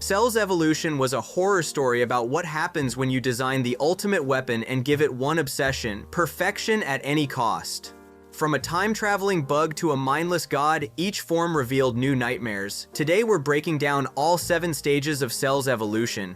Cell's evolution was a horror story about what happens when you design the ultimate weapon and give it one obsession: perfection at any cost. From a time-traveling bug to a mindless god, each form revealed new nightmares. Today we're breaking down all 7 stages of Cell's evolution.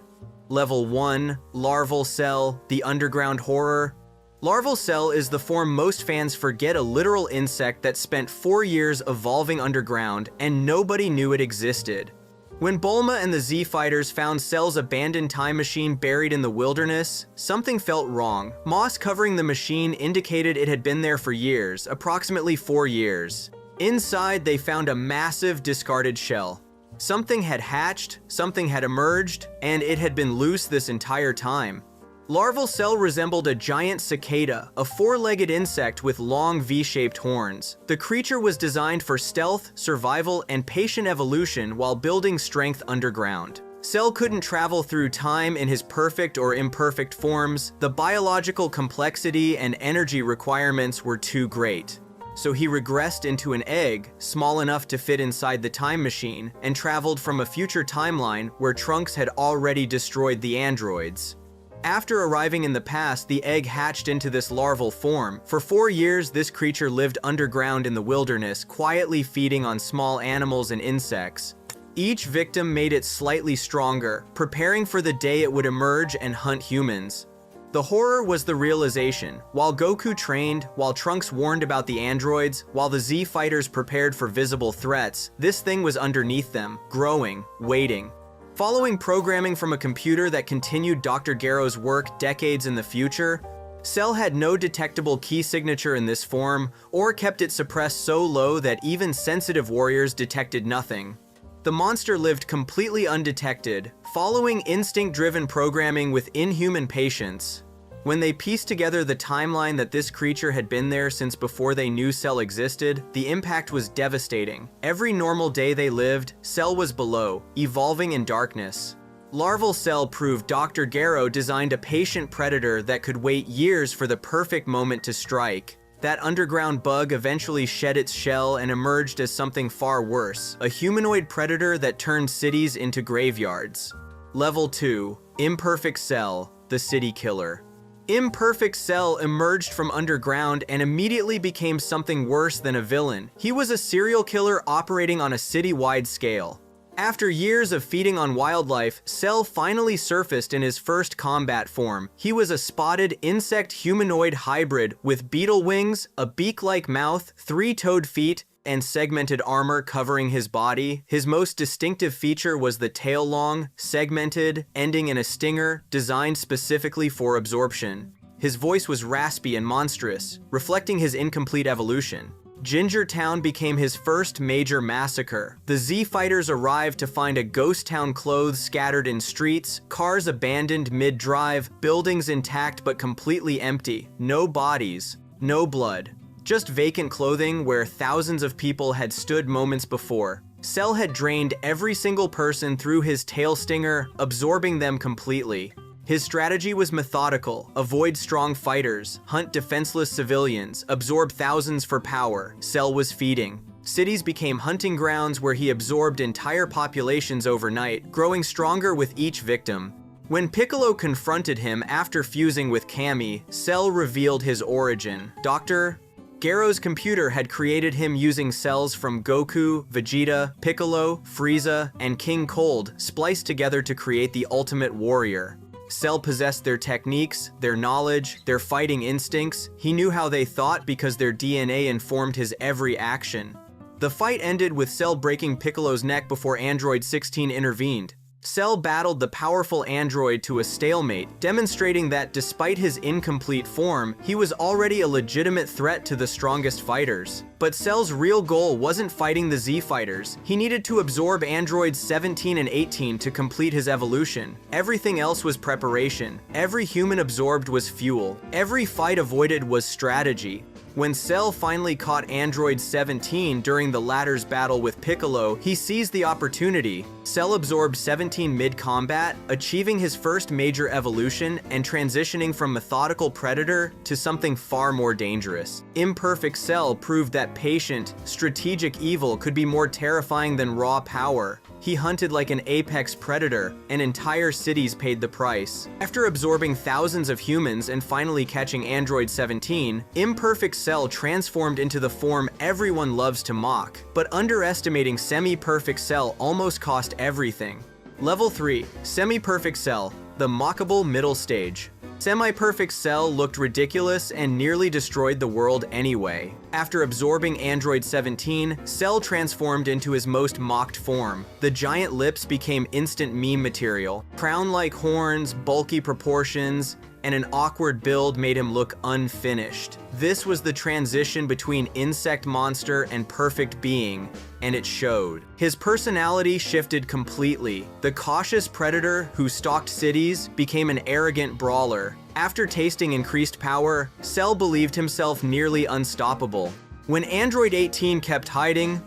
Level 1, Larval Cell, the underground horror. Larval Cell is the form most fans forget, a literal insect that spent 4 years evolving underground and nobody knew it existed. When Bulma and the Z-Fighters found Cell's abandoned time machine buried in the wilderness, something felt wrong. Moss covering the machine indicated it had been there for years, approximately 4 years. Inside, they found a massive discarded shell. Something had hatched, something had emerged, and it had been loose this entire time. Larval Cell resembled a giant cicada, a 4-legged insect with long V-shaped horns. The creature was designed for stealth, survival, and patient evolution while building strength underground. Cell couldn't travel through time in his perfect or imperfect forms. The biological complexity and energy requirements were too great. So he regressed into an egg, small enough to fit inside the time machine, and traveled from a future timeline where Trunks had already destroyed the androids. After arriving in the past, the egg hatched into this larval form. For 4 years, this creature lived underground in the wilderness, quietly feeding on small animals and insects. Each victim made it slightly stronger, preparing for the day it would emerge and hunt humans. The horror was the realization. While Goku trained, while Trunks warned about the androids, while the Z-Fighters prepared for visible threats, this thing was underneath them, growing, waiting. Following programming from a computer that continued Dr. Gero's work decades in the future, Cell had no detectable key signature in this form, or kept it suppressed so low that even sensitive warriors detected nothing. The monster lived completely undetected, following instinct-driven programming with inhuman patience. When they pieced together the timeline that this creature had been there since before they knew Cell existed, the impact was devastating. Every normal day they lived, Cell was below, evolving in darkness. Larval Cell proved Dr. Gero designed a patient predator that could wait years for the perfect moment to strike. That underground bug eventually shed its shell and emerged as something far worse, a humanoid predator that turned cities into graveyards. Level 2, Imperfect Cell, the City Killer. Imperfect Cell emerged from underground and immediately became something worse than a villain. He was a serial killer operating on a city-wide scale. After years of feeding on wildlife, Cell finally surfaced in his first combat form. He was a spotted insect-humanoid hybrid with beetle wings, a beak-like mouth, 3-toed feet, and segmented armor covering his body. His most distinctive feature was the tail, long, segmented, ending in a stinger, designed specifically for absorption. His voice was raspy and monstrous, reflecting his incomplete evolution. Ginger Town became his first major massacre. The Z-Fighters arrived to find a ghost town, clothes scattered in streets, cars abandoned mid-drive, buildings intact but completely empty. No bodies, no blood. Just vacant clothing where thousands of people had stood moments before. Cell had drained every single person through his tail stinger, absorbing them completely. His strategy was methodical: avoid strong fighters, hunt defenseless civilians, absorb thousands for power. Cell was feeding. Cities became hunting grounds where he absorbed entire populations overnight, growing stronger with each victim. When Piccolo confronted him after fusing with Kami, Cell revealed his origin. Dr. Gero's computer had created him using cells from Goku, Vegeta, Piccolo, Frieza, and King Cold, spliced together to create the ultimate warrior. Cell possessed their techniques, their knowledge, their fighting instincts. He knew how they thought because their DNA informed his every action. The fight ended with Cell breaking Piccolo's neck before Android 16 intervened. Cell battled the powerful android to a stalemate, demonstrating that despite his incomplete form, he was already a legitimate threat to the strongest fighters. But Cell's real goal wasn't fighting the Z-Fighters. He needed to absorb androids 17 and 18 to complete his evolution. Everything else was preparation. Every human absorbed was fuel. Every fight avoided was strategy. When Cell finally caught Android 17 during the latter's battle with Piccolo, he seized the opportunity. Cell absorbed 17 mid-combat, achieving his first major evolution and transitioning from methodical predator to something far more dangerous. Imperfect Cell proved that patient, strategic evil could be more terrifying than raw power. He hunted like an apex predator, and entire cities paid the price. After absorbing thousands of humans and finally catching Android 17, Imperfect Cell transformed into the form everyone loves to mock. But underestimating Semi-Perfect Cell almost cost everything. Level 3. Semi-Perfect Cell, the mockable middle stage. Semi-Perfect Cell looked ridiculous and nearly destroyed the world anyway. After absorbing Android 17, Cell transformed into his most mocked form. The giant lips became instant meme material. Crown-like horns, bulky proportions, and an awkward build made him look unfinished. This was the transition between insect monster and perfect being, and it showed. His personality shifted completely. The cautious predator who stalked cities became an arrogant brawler. After tasting increased power, Cell believed himself nearly unstoppable. When Android 18 kept hiding,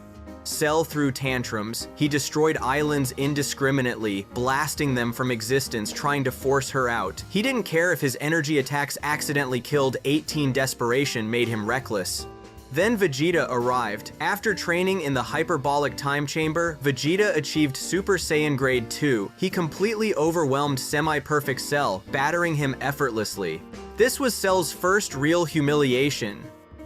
Cell threw tantrums. He destroyed islands indiscriminately, blasting them from existence, trying to force her out. He didn't care if his energy attacks accidentally killed 18. Desperation made him reckless. Then Vegeta arrived. After training in the hyperbolic time chamber, Vegeta achieved Super Saiyan Grade 2. He completely overwhelmed Semi-Perfect Cell, battering him effortlessly. This was Cell's first real humiliation.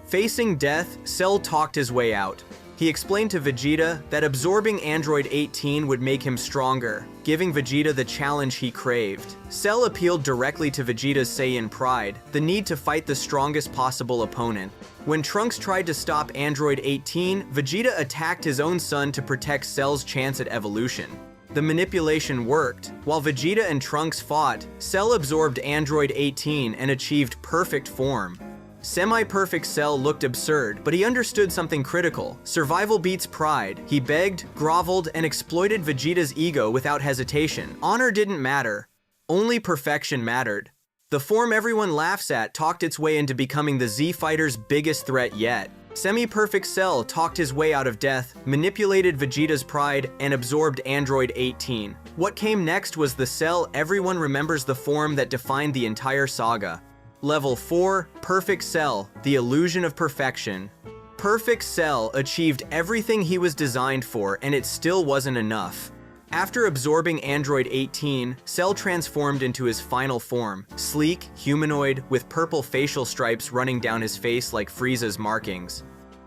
Facing death, Cell talked his way out. He explained to Vegeta that absorbing Android 18 would make him stronger, giving Vegeta the challenge he craved. Cell appealed directly to Vegeta's Saiyan pride, the need to fight the strongest possible opponent. When Trunks tried to stop Android 18, Vegeta attacked his own son to protect Cell's chance at evolution. The manipulation worked. While Vegeta and Trunks fought, Cell absorbed Android 18 and achieved perfect form. Semi-Perfect Cell looked absurd, but he understood something critical. Survival beats pride. He begged, groveled, and exploited Vegeta's ego without hesitation. Honor didn't matter. Only perfection mattered. The form everyone laughs at talked its way into becoming the Z Fighter's biggest threat yet. Semi-Perfect Cell talked his way out of death, manipulated Vegeta's pride, and absorbed Android 18. What came next was the Cell everyone remembers, the form that defined the entire saga. Level 4, Perfect Cell, the illusion of perfection. Perfect Cell achieved everything he was designed for, and it still wasn't enough. After absorbing Android 18, Cell transformed into his final form, sleek, humanoid, with purple facial stripes running down his face like Frieza's markings.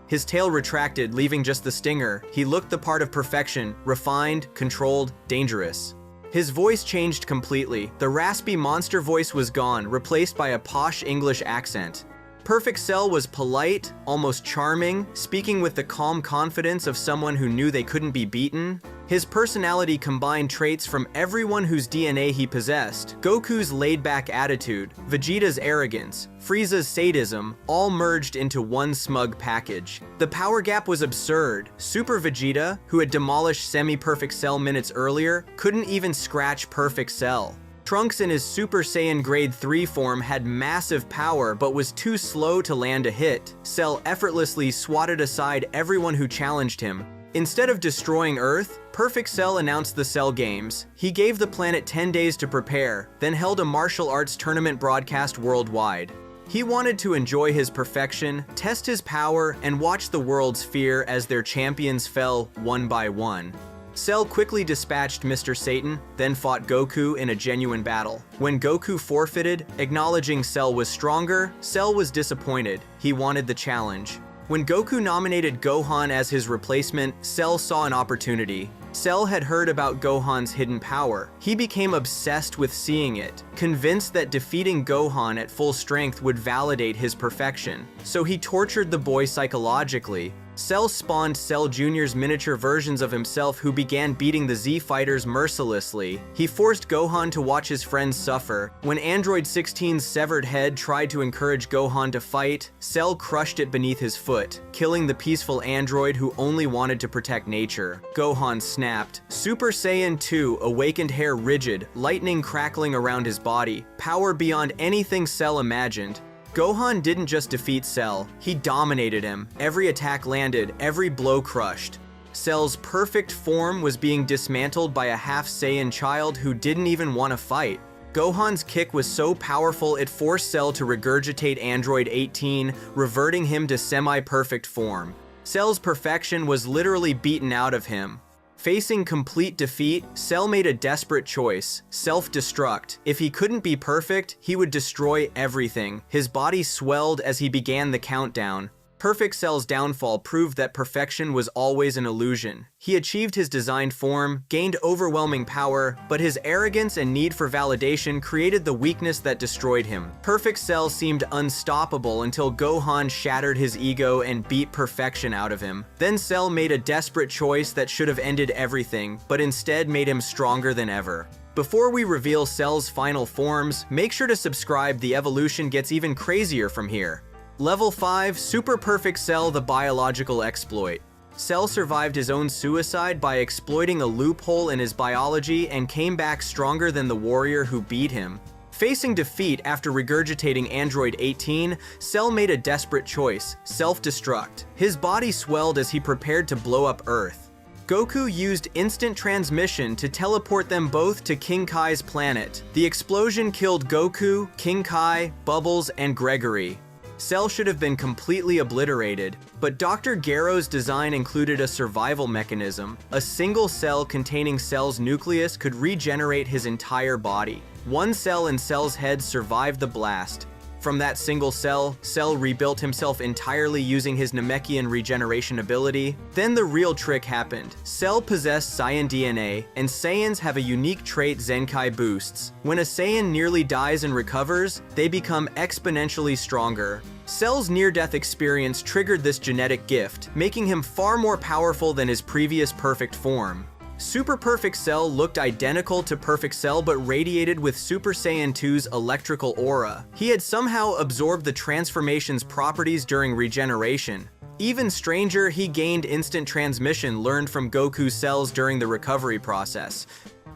His tail retracted, leaving just the stinger. He looked the part of perfection, refined, controlled, dangerous. His voice changed completely. The raspy monster voice was gone, replaced by a posh English accent. Perfect Cell was polite, almost charming, speaking with the calm confidence of someone who knew they couldn't be beaten. His personality combined traits from everyone whose DNA he possessed. Goku's laid-back attitude, Vegeta's arrogance, Frieza's sadism, all merged into one smug package. The power gap was absurd. Super Vegeta, who had demolished Semi-Perfect Cell minutes earlier, couldn't even scratch Perfect Cell. Trunks in his Super Saiyan Grade 3 form had massive power but was too slow to land a hit. Cell effortlessly swatted aside everyone who challenged him. Instead of destroying Earth, Perfect Cell announced the Cell Games. He gave the planet 10 days to prepare, then held a martial arts tournament broadcast worldwide. He wanted to enjoy his perfection, test his power, and watch the world's fear as their champions fell one by one. Cell quickly dispatched Mr. Satan, then fought Goku in a genuine battle. When Goku forfeited, acknowledging Cell was stronger, Cell was disappointed. He wanted the challenge. When Goku nominated Gohan as his replacement, Cell saw an opportunity. Cell had heard about Gohan's hidden power. He became obsessed with seeing it, convinced that defeating Gohan at full strength would validate his perfection. So he tortured the boy psychologically. Cell spawned Cell Jr.'s miniature versions of himself who began beating the Z Fighters mercilessly. He forced Gohan to watch his friends suffer. When Android 16's severed head tried to encourage Gohan to fight, Cell crushed it beneath his foot, killing the peaceful android who only wanted to protect nature. Gohan snapped. Super Saiyan 2 awakened, hair rigid, lightning crackling around his body, power beyond anything Cell imagined. Gohan didn't just defeat Cell, he dominated him. Every attack landed, every blow crushed. Cell's perfect form was being dismantled by a half-Saiyan child who didn't even want to fight. Gohan's kick was so powerful it forced Cell to regurgitate Android 18, reverting him to semi-perfect form. Cell's perfection was literally beaten out of him. Facing complete defeat, Cell made a desperate choice: self-destruct. If he couldn't be perfect, he would destroy everything. His body swelled as he began the countdown. Perfect Cell's downfall proved that perfection was always an illusion. He achieved his designed form, gained overwhelming power, but his arrogance and need for validation created the weakness that destroyed him. Perfect Cell seemed unstoppable until Gohan shattered his ego and beat perfection out of him. Then Cell made a desperate choice that should have ended everything, but instead made him stronger than ever. Before we reveal Cell's final forms, make sure to subscribe. The evolution gets even crazier from here. Level 5, Super Perfect Cell, the biological exploit. Cell survived his own suicide by exploiting a loophole in his biology and came back stronger than the warrior who beat him. Facing defeat after regurgitating Android 18, Cell made a desperate choice: self-destruct. His body swelled as he prepared to blow up Earth. Goku used instant transmission to teleport them both to King Kai's planet. The explosion killed Goku, King Kai, Bubbles, and Gregory. Cell should have been completely obliterated, but Dr. Gero's design included a survival mechanism. A single cell containing Cell's nucleus could regenerate his entire body. One cell in Cell's head survived the blast. From that single cell, Cell rebuilt himself entirely using his Namekian regeneration ability. Then the real trick happened. Cell possessed Saiyan DNA, and Saiyans have a unique trait Zenkai boosts. When a Saiyan nearly dies and recovers, they become exponentially stronger. Cell's near-death experience triggered this genetic gift, making him far more powerful than his previous perfect form. Super Perfect Cell looked identical to Perfect Cell but radiated with Super Saiyan 2's electrical aura. He had somehow absorbed the transformation's properties during regeneration. Even stranger, he gained instant transmission learned from Goku cells during the recovery process.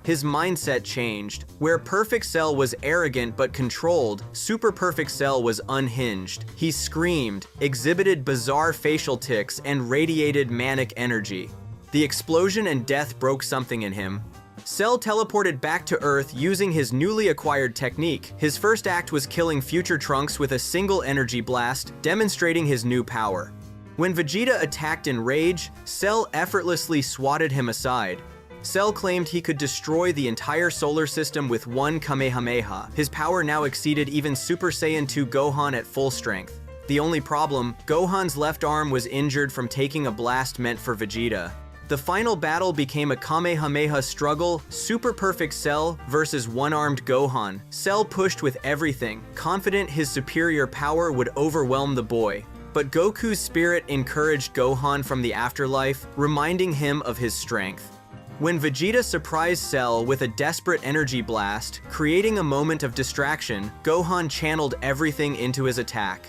His mindset changed. Where Perfect Cell was arrogant but controlled, Super Perfect Cell was unhinged. He screamed, exhibited bizarre facial tics, and radiated manic energy. The explosion and death broke something in him. Cell teleported back to Earth using his newly acquired technique. His first act was killing future Trunks with a single energy blast, demonstrating his new power. When Vegeta attacked in rage, Cell effortlessly swatted him aside. Cell claimed he could destroy the entire solar system with one Kamehameha. His power now exceeded even Super Saiyan 2 Gohan at full strength. The only problem, Gohan's left arm was injured from taking a blast meant for Vegeta. The final battle became a Kamehameha struggle: Super Perfect Cell versus one-armed Gohan. Cell pushed with everything, confident his superior power would overwhelm the boy. But Goku's spirit encouraged Gohan from the afterlife, reminding him of his strength. When Vegeta surprised Cell with a desperate energy blast, creating a moment of distraction, Gohan channeled everything into his attack.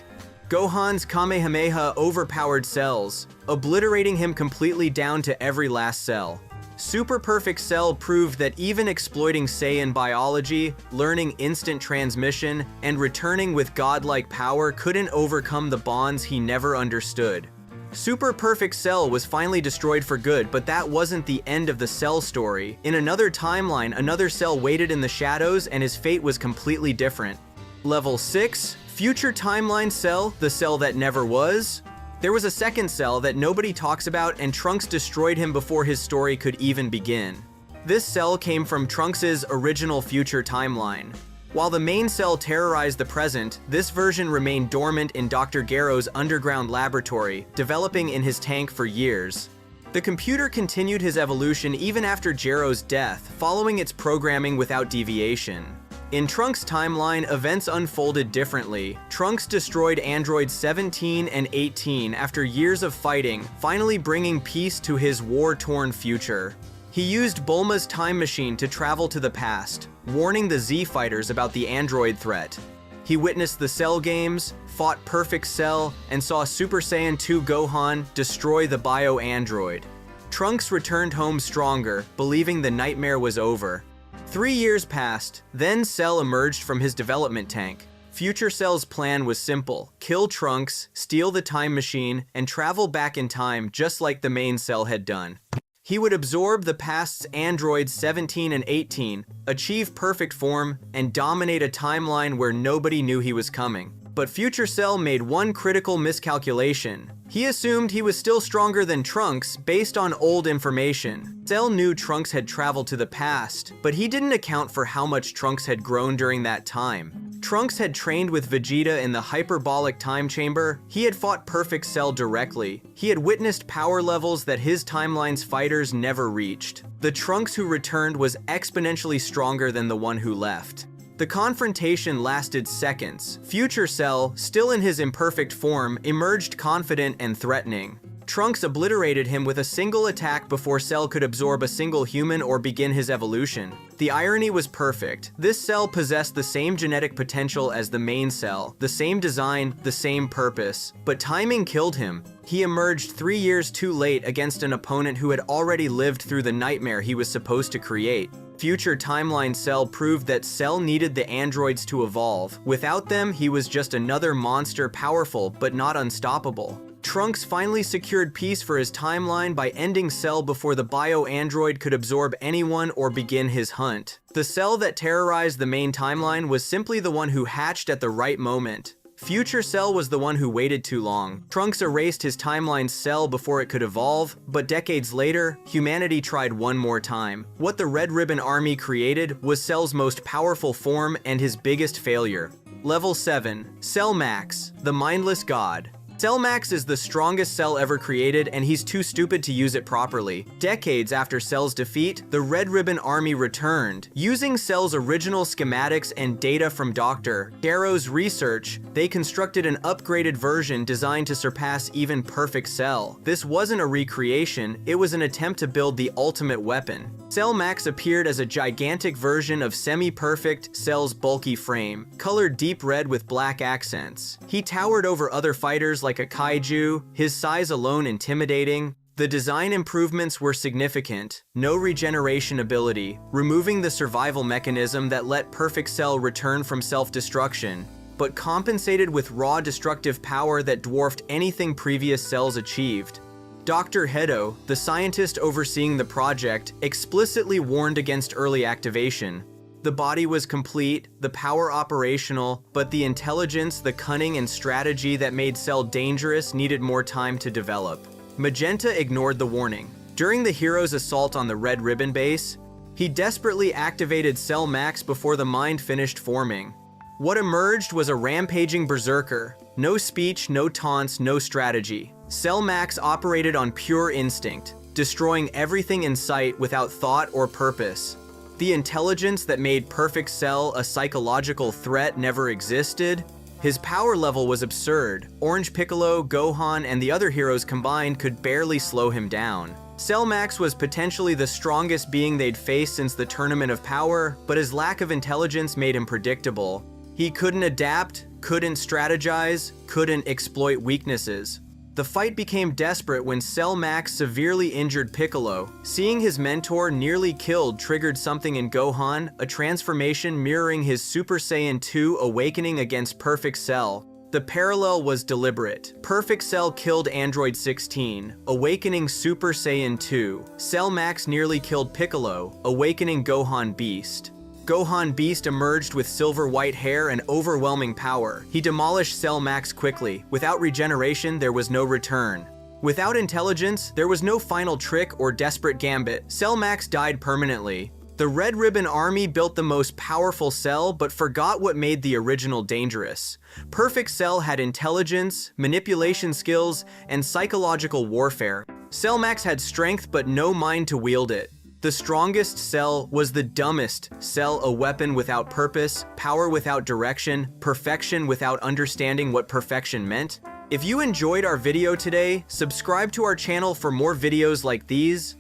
Gohan's Kamehameha overpowered Cell's, obliterating him completely down to every last cell. Super Perfect Cell proved that even exploiting Saiyan biology, learning instant transmission, and returning with godlike power couldn't overcome the bonds he never understood. Super Perfect Cell was finally destroyed for good, but that wasn't the end of the Cell story. In another timeline, another Cell waited in the shadows and his fate was completely different. Level 6, Future Timeline Cell, the Cell that never was. There was a second Cell that nobody talks about, and Trunks destroyed him before his story could even begin. This Cell came from Trunks' original future timeline. While the main Cell terrorized the present, this version remained dormant in Dr. Gero's underground laboratory, developing in his tank for years. The computer continued his evolution even after Gero's death, following its programming without deviation. In Trunks' timeline, events unfolded differently. Trunks destroyed androids 17 and 18 after years of fighting, finally bringing peace to his war-torn future. He used Bulma's time machine to travel to the past, warning the Z-fighters about the android threat. He witnessed the Cell games, fought Perfect Cell, and saw Super Saiyan 2 Gohan destroy the bio-android. Trunks returned home stronger, believing the nightmare was over. 3 years passed, then Cell emerged from his development tank. Future Cell's plan was simple: kill Trunks, steal the time machine, and travel back in time just like the main Cell had done. He would absorb the past's androids 17 and 18, achieve perfect form, and dominate a timeline where nobody knew he was coming. But Future Cell made one critical miscalculation. He assumed he was still stronger than Trunks based on old information. Cell knew Trunks had traveled to the past, but he didn't account for how much Trunks had grown during that time. Trunks had trained with Vegeta in the hyperbolic time chamber. He had fought Perfect Cell directly. He had witnessed power levels that his timeline's fighters never reached. The Trunks who returned was exponentially stronger than the one who left. The confrontation lasted seconds. Future Cell, still in his imperfect form, emerged confident and threatening. Trunks obliterated him with a single attack before Cell could absorb a single human or begin his evolution. The irony was perfect. This cell possessed the same genetic potential as the main cell, the same design, the same purpose. But timing killed him. He emerged 3 years too late against an opponent who had already lived through the nightmare he was supposed to create. Future Timeline Cell proved that Cell needed the androids to evolve. Without them, he was just another monster, powerful but not unstoppable. Trunks finally secured peace for his timeline by ending Cell before the bio-android could absorb anyone or begin his hunt. The Cell that terrorized the main timeline was simply the one who hatched at the right moment. Future Cell was the one who waited too long. Trunks erased his timeline's Cell before it could evolve, but decades later, humanity tried one more time. What the Red Ribbon Army created was Cell's most powerful form and his biggest failure. Level 7. Cell Max, the Mindless God. Cell Max is the strongest Cell ever created, and he's too stupid to use it properly. Decades after Cell's defeat, the Red Ribbon Army returned. Using Cell's original schematics and data from Dr. Darrow's research, they constructed an upgraded version designed to surpass even Perfect Cell. This wasn't a recreation, it was an attempt to build the ultimate weapon. Cell Max appeared as a gigantic version of semi-perfect Cell's bulky frame, colored deep red with black accents. He towered over other fighters like a kaiju, his size alone intimidating. The design improvements were significant. No regeneration ability, removing the survival mechanism that let Perfect Cell return from self-destruction, but compensated with raw destructive power that dwarfed anything previous Cells achieved. Dr. Hedo, the scientist overseeing the project, explicitly warned against early activation. The body was complete, the power operational, but the intelligence, the cunning, and strategy that made Cell dangerous needed more time to develop. Magenta ignored the warning. During the hero's assault on the Red Ribbon base, he desperately activated Cell Max before the mind finished forming. What emerged was a rampaging berserker. No speech, no taunts, no strategy. Cell Max operated on pure instinct, destroying everything in sight without thought or purpose. The intelligence that made Perfect Cell a psychological threat never existed. His power level was absurd. Orange Piccolo, Gohan, and the other heroes combined could barely slow him down. Cell Max was potentially the strongest being they'd faced since the Tournament of Power, but his lack of intelligence made him predictable. He couldn't adapt, couldn't strategize, couldn't exploit weaknesses. The fight became desperate when Cell Max severely injured Piccolo. Seeing his mentor nearly killed triggered something in Gohan, a transformation mirroring his Super Saiyan 2 awakening against Perfect Cell. The parallel was deliberate. Perfect Cell killed Android 16, awakening Super Saiyan 2. Cell Max nearly killed Piccolo, awakening Gohan Beast. Gohan Beast emerged with silver-white hair and overwhelming power. He demolished Cell Max quickly. Without regeneration, there was no return. Without intelligence, there was no final trick or desperate gambit. Cell Max died permanently. The Red Ribbon Army built the most powerful Cell, but forgot what made the original dangerous. Perfect Cell had intelligence, manipulation skills, and psychological warfare. Cell Max had strength, but no mind to wield it. The strongest Cell was the dumbest Cell, a weapon without purpose, power without direction, perfection without understanding what perfection meant. If you enjoyed our video today, subscribe to our channel for more videos like these.